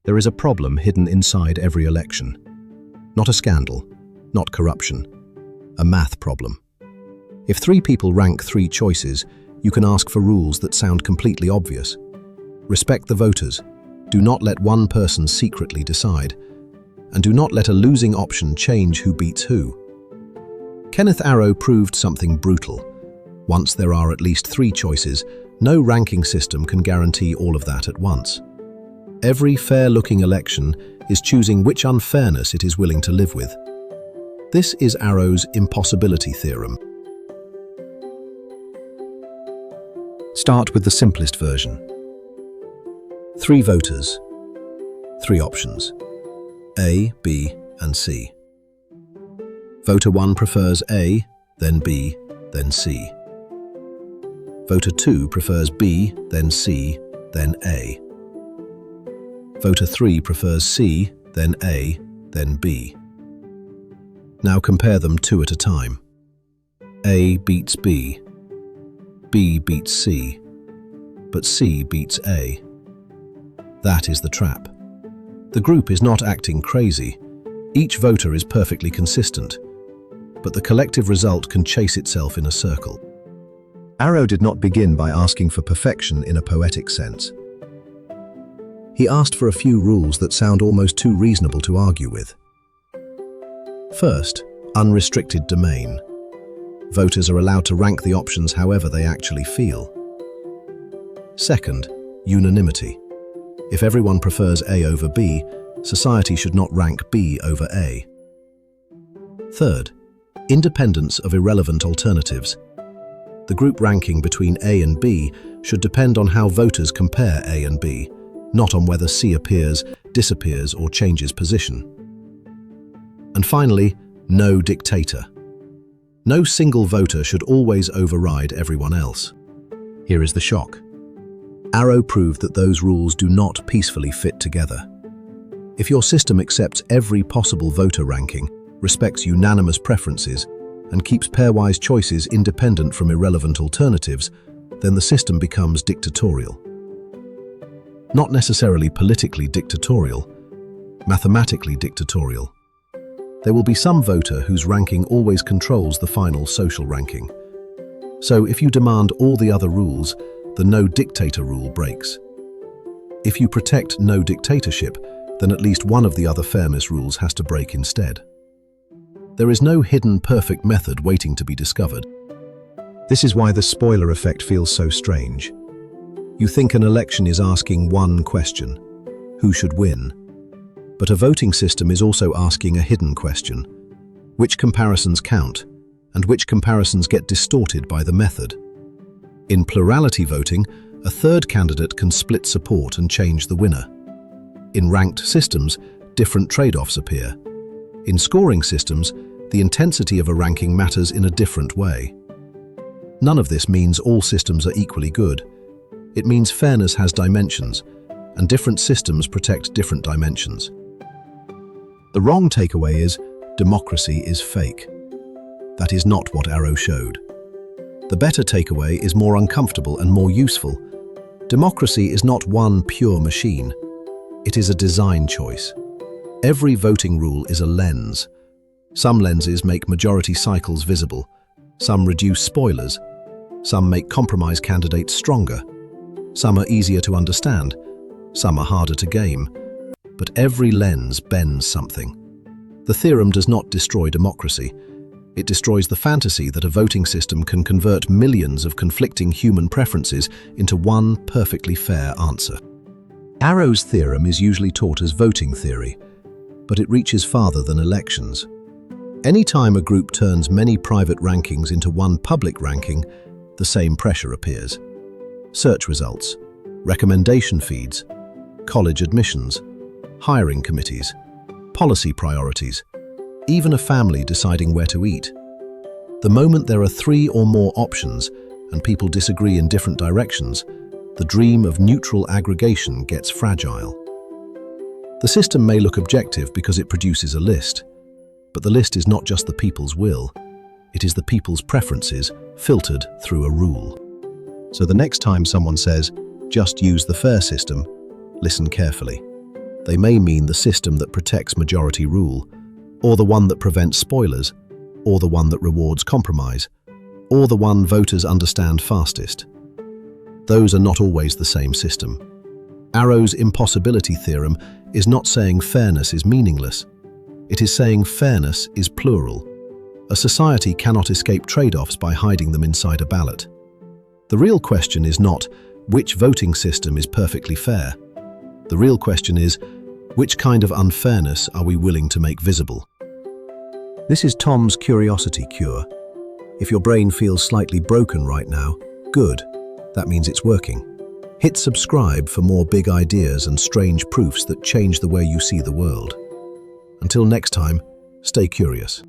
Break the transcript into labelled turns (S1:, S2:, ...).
S1: There is a problem hidden inside every election. Not a scandal, not corruption, a math problem. If 3 people rank 3 choices, you can ask for rules that sound completely obvious. Respect the voters. Do not let one person secretly decide. And do not let a losing option change who beats who. Kenneth Arrow proved something brutal. Once there are at least 3 choices, no ranking system can guarantee all of that at once. Every fair-looking election is choosing which unfairness it is willing to live with. This is Arrow's impossibility theorem. Start with the simplest version. 3 voters, 3 options, A, B, and C. Voter 1 prefers A, then B, then C. Voter 2 prefers B, then C, then A. Voter 3 prefers C, then A, then B. Now compare them 2 at a time. A beats B. B beats C. But C beats A. That is the trap. The group is not acting crazy. Each voter is perfectly consistent. But the collective result can chase itself in a circle. Arrow did not begin by asking for perfection in a poetic sense. He asked for a few rules that sound almost too reasonable to argue with. First, unrestricted domain. Voters are allowed to rank the options however they actually feel. Second, unanimity. If everyone prefers A over B, society should not rank B over A. Third, independence of irrelevant alternatives. The group ranking between A and B should depend on how voters compare A and B, not on whether C appears, disappears, or changes position. And finally, no dictator. No single voter should always override everyone else. Here is the shock. Arrow proved that those rules do not peacefully fit together. If your system accepts every possible voter ranking, respects unanimous preferences, and keeps pairwise choices independent from irrelevant alternatives, then the system becomes dictatorial. Not necessarily politically dictatorial, mathematically dictatorial. There will be some voter whose ranking always controls the final social ranking. So if you demand all the other rules, the no dictator rule breaks. If you protect no dictatorship, then at least one of the other fairness rules has to break instead. There is no hidden perfect method waiting to be discovered. This is why the spoiler effect feels so strange. You think an election is asking one question: who should win? But a voting system is also asking a hidden question: which comparisons count, and which comparisons get distorted by the method? In plurality voting, a third candidate can split support and change the winner. In ranked systems, different trade-offs appear. In scoring systems, the intensity of a ranking matters in a different way. None of this means all systems are equally good. It means fairness has dimensions, and different systems protect different dimensions. The wrong takeaway is democracy is fake. That is not what Arrow showed. The better takeaway is more uncomfortable and more useful. Democracy is not one pure machine. It is a design choice. Every voting rule is a lens. Some lenses make majority cycles visible. Some reduce spoilers. Some make compromise candidates stronger. Some are easier to understand. Some are harder to game. But every lens bends something. The theorem does not destroy democracy. It destroys the fantasy that a voting system can convert millions of conflicting human preferences into one perfectly fair answer. Arrow's theorem is usually taught as voting theory, but it reaches farther than elections. Anytime a group turns many private rankings into one public ranking, the same pressure appears. Search results, recommendation feeds, college admissions, hiring committees, policy priorities, even a family deciding where to eat. The moment there are 3 or more options and people disagree in different directions, the dream of neutral aggregation gets fragile. The system may look objective because it produces a list, but the list is not just the people's will, it is the people's preferences filtered through a rule. So the next time someone says, "Just use the fair system," listen carefully. They may mean the system that protects majority rule, or the one that prevents spoilers, or the one that rewards compromise, or the one voters understand fastest. Those are not always the same system. Arrow's impossibility theorem is not saying fairness is meaningless. It is saying fairness is plural. A society cannot escape trade-offs by hiding them inside a ballot. The real question is not which voting system is perfectly fair. The real question is, which kind of unfairness are we willing to make visible? This is Tom's Curiosity Cure. If your brain feels slightly broken right now, good. That means it's working. Hit subscribe for more big ideas and strange proofs that change the way you see the world. Until next time, stay curious.